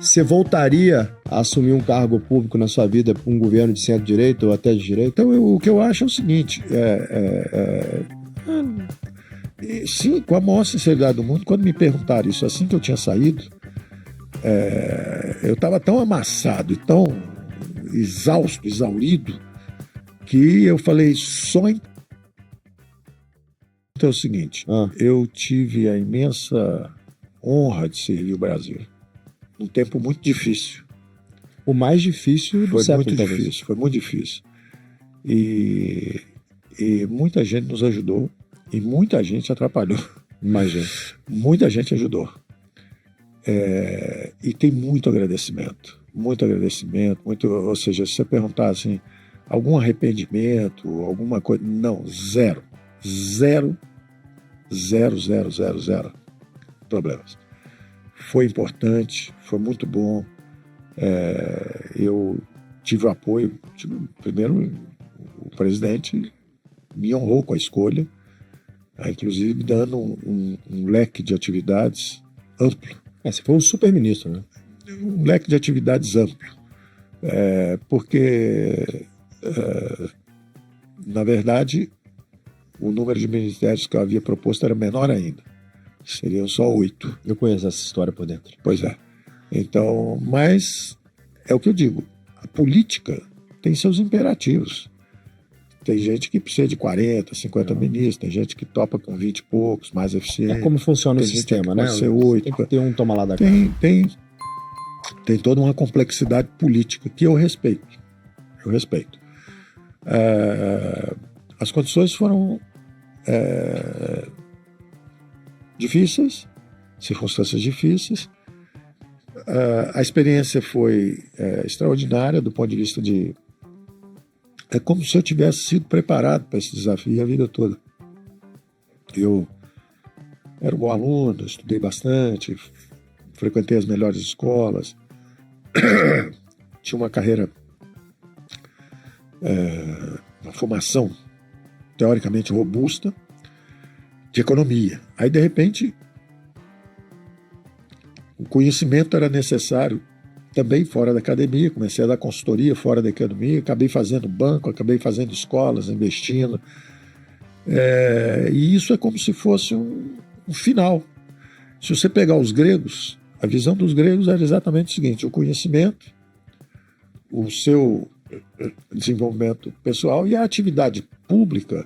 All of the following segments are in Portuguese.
Você voltaria a assumir um cargo público na sua vida para um governo de centro-direita ou até de direita? Então, o que eu acho é o seguinte, sim, com a maior sinceridade do mundo, quando me perguntaram isso assim que eu tinha saído, eu estava tão amassado e tão exausto, exaurido, que eu falei só em... Então é o seguinte, eu tive a imensa honra de servir o Brasil. Um tempo muito difícil. O mais difícil do século, muito difícil, foi muito difícil. E muita gente nos ajudou e muita gente atrapalhou. Imagina. Muita gente ajudou. E tem muito agradecimento. Muito agradecimento. Ou seja, se você perguntar assim, algum arrependimento, alguma coisa... Não, zero. Zero problemas. Foi importante, foi muito bom. Eu tive o apoio. Primeiro, o presidente me honrou com a escolha, inclusive me dando um leque de atividades amplo. Você foi um super-ministro, né? Um leque de atividades amplo. Porque, na verdade, o número de ministérios que eu havia proposto era menor ainda. Seriam só 8. Eu conheço essa história por dentro. Pois é. Então, mas é o que eu digo. A política tem seus imperativos. Tem gente que precisa de 40, 50 ministros, tem gente que topa com 20 e poucos, mais eficiente. É como funciona o sistema, né? Pode ser 8. Tem que ter um toma lá da cá. Tem toda uma complexidade política que eu respeito. Eu respeito. As condições foram difíceis, circunstâncias difíceis. A experiência foi extraordinária do ponto de vista de... É como se eu tivesse sido preparado para esse desafio a vida toda. Eu era um bom aluno, estudei bastante, frequentei as melhores escolas, tinha uma carreira, uma formação teoricamente robusta de economia. Aí, de repente, o conhecimento era necessário também fora da academia. Comecei a dar consultoria fora da academia, acabei fazendo banco, acabei fazendo escolas, investindo. E isso é como se fosse um final. Se você pegar os gregos, a visão dos gregos era exatamente o seguinte: o conhecimento, o seu desenvolvimento pessoal e a atividade pública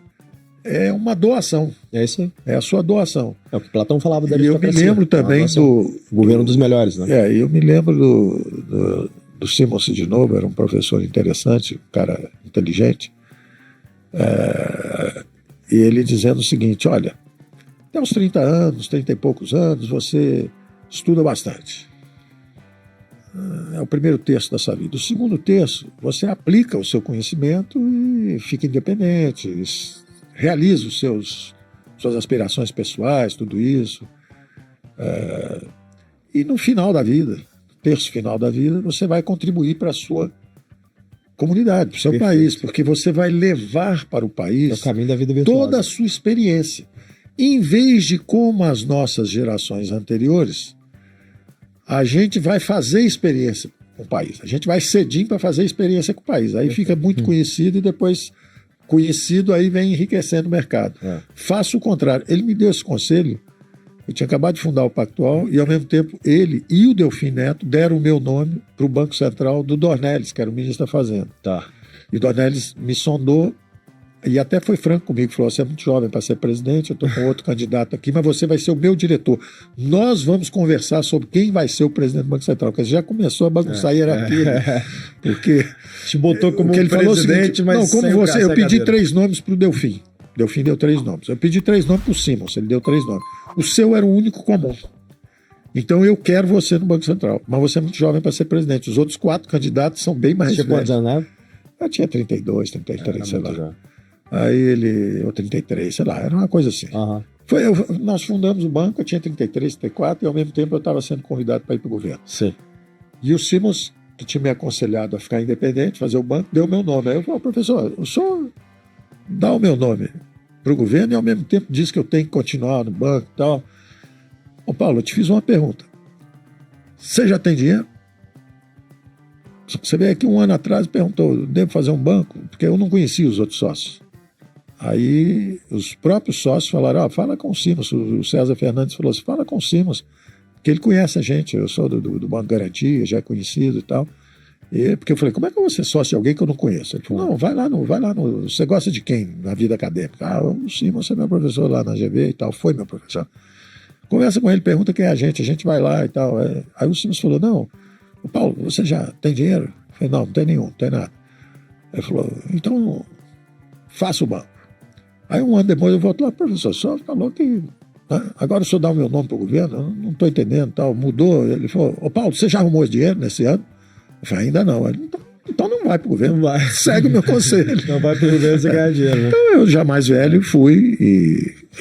é uma doação. É isso aí. É a sua doação. É o que Platão falava da aristocracia. E eu me lembro também do governo dos melhores, né? Eu me lembro do Simon Sidinovo, era um professor interessante, um cara inteligente. E ele dizendo o seguinte: olha, até uns 30 anos, 30 e poucos anos, você estuda bastante. É o primeiro terço da sua vida. O segundo terço, você aplica o seu conhecimento e fica independente, realiza suas aspirações pessoais, tudo isso. E no final da vida, terço final da vida, você vai contribuir para a sua comunidade, para o seu país, porque você vai levar para o país caminho da vida virtuosa, toda a sua experiência. Em vez de, como as nossas gerações anteriores, a gente vai fazer experiência com o país. A gente vai cedinho para fazer experiência com o país. Aí fica muito conhecido e depois conhecido aí vem enriquecendo o mercado. Faça o contrário. Ele me deu esse conselho. Eu tinha acabado de fundar o Pactual e, ao mesmo tempo, ele e o Delfim Neto deram o meu nome para o Banco Central do Dornelles, que era o ministro da Fazenda. E o Dornelles me sondou e até foi franco comigo, falou: você é muito jovem para ser presidente, eu estou com outro candidato aqui, mas você vai ser o meu diretor. Nós vamos conversar sobre quem vai ser o presidente do Banco Central, porque já começou a bagunçar a hierarquia. Porque te botou como ele presidente, falou mas não, como você, eu pedi cadeira. 3 nomes para o Delfim. Delfim deu 3 nomes. Eu pedi 3 nomes para o Simons, ele deu 3 nomes. O seu era o único comum. Então eu quero você no Banco Central, mas você é muito jovem para ser presidente. Os outros 4 candidatos são bem mais velhos. Tinha quantos anos, né? Eu tinha 32, 33, sei lá. Já. Aí ele, ou 33, sei lá, era uma coisa assim. Nós fundamos o banco, eu tinha 33, 34, e ao mesmo tempo eu estava sendo convidado para ir para o governo. Sim. E o Simons, que tinha me aconselhado a ficar independente, fazer o banco, deu o meu nome. Aí eu falei: professor, o senhor dá o meu nome para o governo e ao mesmo tempo diz que eu tenho que continuar no banco e tal. Ô Paulo, eu te fiz uma pergunta. Você já tem dinheiro? Você veio aqui um ano atrás e perguntou, devo fazer um banco? Porque eu não conhecia os outros sócios. Aí os próprios sócios falaram, fala com o Simos. O César Fernandes falou assim, fala com o Simos, porque ele conhece a gente, eu sou do Banco Garantia, já é conhecido e tal. Porque eu falei, como é que eu vou ser sócio de alguém que eu não conheço? Ele falou, não, vai lá no. Você gosta de quem na vida acadêmica? O Simos é meu professor lá na GV e tal, foi meu professor. Conversa com ele, pergunta quem é a gente vai lá e tal. Aí o Simos falou, não, Paulo, você já tem dinheiro? Eu falei, não tem nenhum, não tem nada. Ele falou, então faça o banco. Aí um ano depois eu volto lá, professor, só falou que agora o senhor dá o meu nome para o governo, eu não estou entendendo, tal, mudou. Ele falou, Paulo, você já arrumou esse dinheiro nesse ano? Eu falei, ainda não. Ele, então não vai para o governo, vai. Segue o meu conselho. Não vai para o governo, você ganha dinheiro, né? Então eu já mais velho fui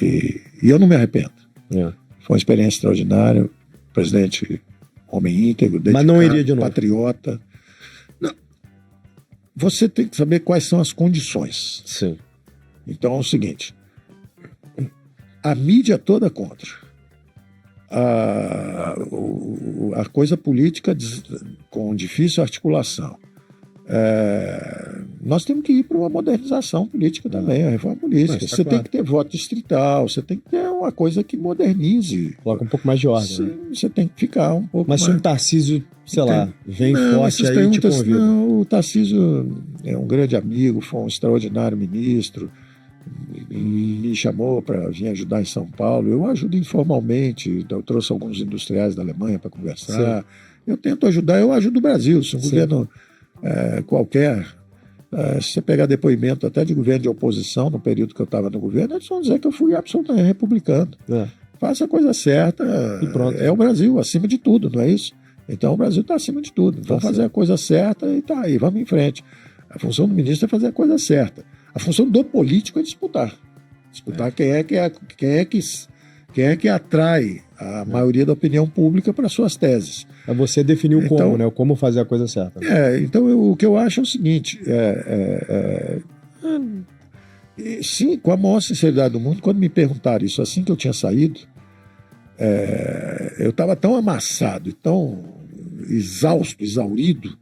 e eu não me arrependo. Foi uma experiência extraordinária, presidente homem íntegro, dedicado, mas não iria de novo. Patriota. Não. Você tem que saber quais são as condições. Sim. Então é o seguinte, a mídia toda contra, a coisa política com difícil articulação. Nós temos que ir para uma modernização política também, a reforma política. Você tem que ter voto distrital, você tem que ter uma coisa que modernize. Coloca um pouco mais de ordem. Você tem que ficar um pouco mais... Mas se um Tarcísio, sei lá, vem forte aí, te convida. Não, o Tarcísio é um grande amigo, foi um extraordinário ministro, me chamou para vir ajudar em São Paulo. Eu ajudo informalmente, eu trouxe alguns industriais da Alemanha para conversar. Sim. Eu tento ajudar, eu ajudo o Brasil. Se um governo qualquer, se você pegar depoimento até de governo de oposição no período que eu estava no governo, eles vão dizer que eu fui absolutamente republicano. Faça a coisa certa, e pronto. É o Brasil, acima de tudo, não é isso? Então o Brasil está acima de tudo. Então fazer a coisa certa e tá aí, vamos em frente. A função do ministro é fazer a coisa certa. A função do político é disputar. Disputar quem é que atrai a maioria da opinião pública para suas teses. É você definir o como, né? O como fazer a coisa certa. Então o que eu acho é o seguinte, sim, com a maior sinceridade do mundo, quando me perguntaram isso assim que eu tinha saído, eu estava tão amassado e tão exausto, exaurido,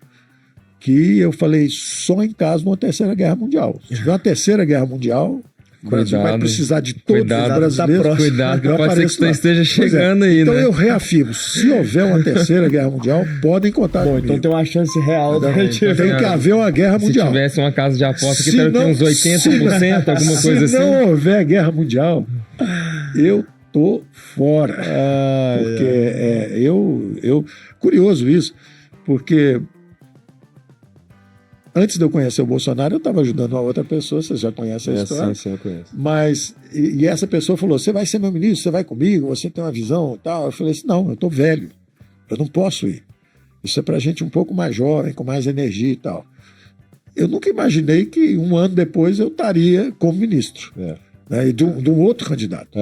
que eu falei, só em caso de uma terceira guerra mundial. Se tiver uma terceira guerra mundial, o Brasil vai precisar de todos os brasileiros. Cuidado, que pode ser que você esteja chegando aí, então né? eu reafirmo, se houver uma terceira guerra mundial, podem contar comigo. Então tem uma chance real. Tem que haver uma guerra mundial. Se tivesse uma casa de aposta que teria uns 80%, alguma coisa assim. Se não houver guerra mundial, eu tô fora. Porque curioso isso, porque antes de eu conhecer o Bolsonaro, eu estava ajudando uma outra pessoa, você já conhece a história. Sim, eu conheço. Mas, e essa pessoa falou, você vai ser meu ministro, você vai comigo, você tem uma visão e tal. Eu falei assim, não, eu estou velho, eu não posso ir. Isso é para gente um pouco mais jovem, com mais energia e tal. Eu nunca imaginei que um ano depois eu estaria como ministro. Né, e de um outro candidato.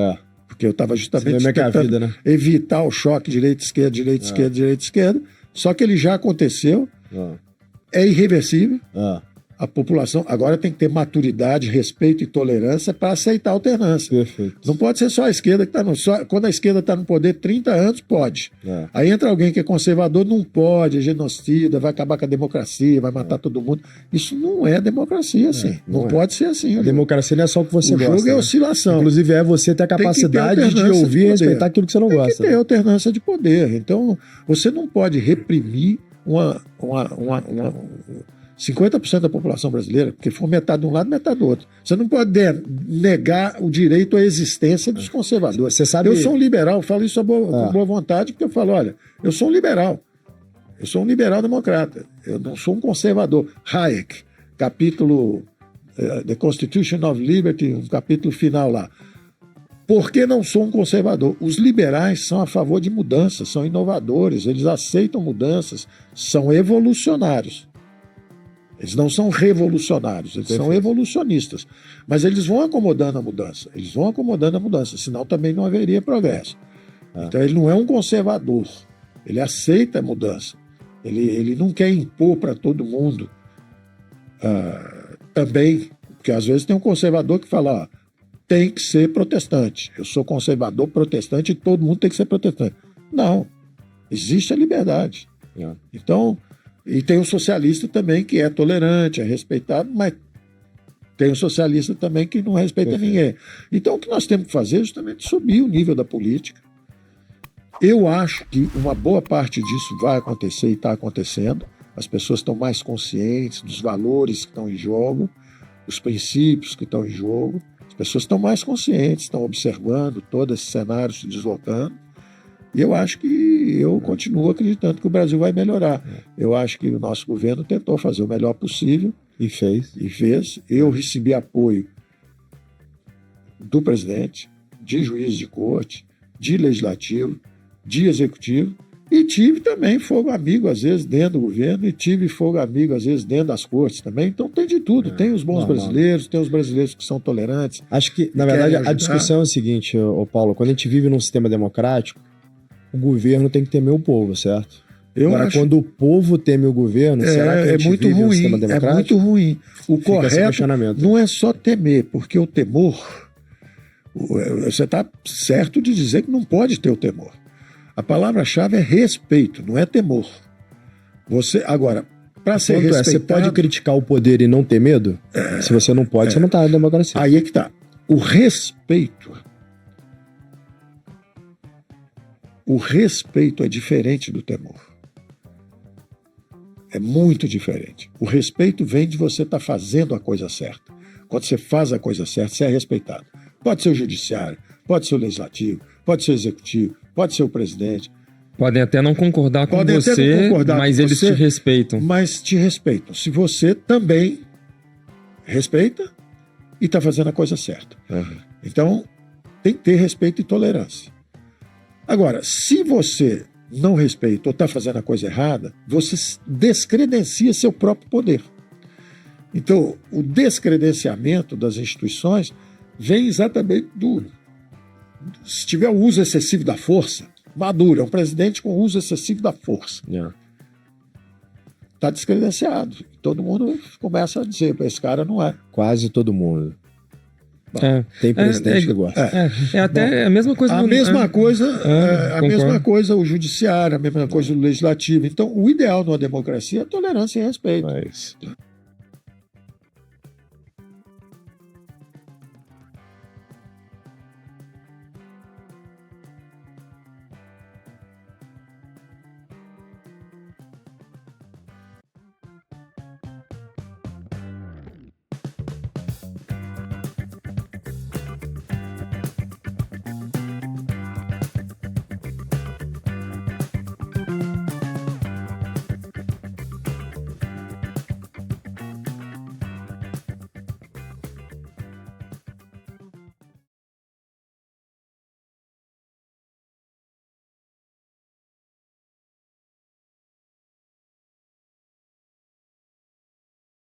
Porque eu estava justamente tentando evitar o choque direita-esquerda, direita-esquerda, direita-esquerda. Só que ele já aconteceu. É irreversível. A população agora tem que ter maturidade, respeito e tolerância para aceitar a alternância. Perfeito. Não pode ser só a esquerda que está quando a esquerda está no poder 30 anos, pode. Aí entra alguém que é conservador, não pode, é genocida, vai acabar com a democracia, vai matar todo mundo. Isso não é democracia assim. Não pode ser assim. A democracia não é só o que você gosta. O jogo é oscilação. Inclusive é você ter a capacidade de ouvir e respeitar aquilo que você não gosta. Tem que ter alternância de poder. Então, você não pode reprimir 50% da população brasileira, porque for metade de um lado, metade do outro. Você não pode negar o direito à existência dos conservadores. Você sabe... Eu sou um liberal, falo isso com boa vontade, porque eu falo, olha, eu sou um liberal. Eu sou um liberal democrata. Eu não sou um conservador. Hayek, capítulo The Constitution of Liberty, um capítulo final lá. Por que não sou um conservador? Os liberais são a favor de mudanças, são inovadores, eles aceitam mudanças, são evolucionários. Eles não são revolucionários, eles são evolucionistas. Mas eles vão acomodando a mudança, senão também não haveria progresso. Então ele não é um conservador, ele aceita a mudança. Ele não quer impor para todo mundo também, porque às vezes tem um conservador que fala, tem que ser protestante. Eu sou conservador protestante e todo mundo tem que ser protestante. Não, existe a liberdade. Então, E tem o socialista também que é tolerante, é respeitado, mas tem o socialista também que não respeita ninguém. Então o que nós temos que fazer é justamente subir o nível da política. Eu acho que uma boa parte disso vai acontecer e está acontecendo. As pessoas estão mais conscientes dos valores que estão em jogo, dos princípios que estão em jogo. As pessoas estão mais conscientes, estão observando todo esse cenário se deslocando. E eu acho que eu continuo acreditando que o Brasil vai melhorar. Eu acho que o nosso governo tentou fazer o melhor possível. E fez. E fez. Eu recebi apoio do presidente, de juiz de corte, de legislativo, de executivo, e tive também fogo amigo, às vezes, dentro do governo, e tive fogo amigo, às vezes, dentro das cortes também. Então tem de tudo. Tem os bons brasileiros, tem os brasileiros que são tolerantes. Acho que, na verdade, a discussão é o seguinte, ô Paulo, quando a gente vive num sistema democrático, o governo tem que temer o povo, certo? Agora, quando o povo teme o governo, será que a gente vive num sistema democrático? É muito ruim. O correto não é só temer, porque o temor... Você está certo de dizer que não pode ter o temor. A palavra-chave é respeito, não é temor. Agora, para ser respeitado... Você pode criticar o poder e não ter medo? Se você não pode, você não está na democracia. Aí é que está. O respeito é diferente do temor. É muito diferente. O respeito vem de você estar fazendo a coisa certa. Quando você faz a coisa certa, você é respeitado. Pode ser o judiciário, pode ser o legislativo, pode ser o executivo, pode ser o presidente. Podem até não concordar com você, mas eles te respeitam. Mas te respeitam. Se você também respeita e está fazendo a coisa certa. Então, tem que ter respeito e tolerância. Agora, se você não respeita ou está fazendo a coisa errada, você descredencia seu próprio poder. Então, o descredenciamento das instituições vem exatamente se tiver o uso excessivo da força, Maduro é um presidente com uso excessivo da força. Está descredenciado. Todo mundo começa a dizer, esse cara não é. Quase todo mundo. Tem presidente que gosta. Até a mesma coisa. A mesma coisa o judiciário, a mesma coisa o legislativo. Então, o ideal numa democracia é tolerância e respeito. É isso.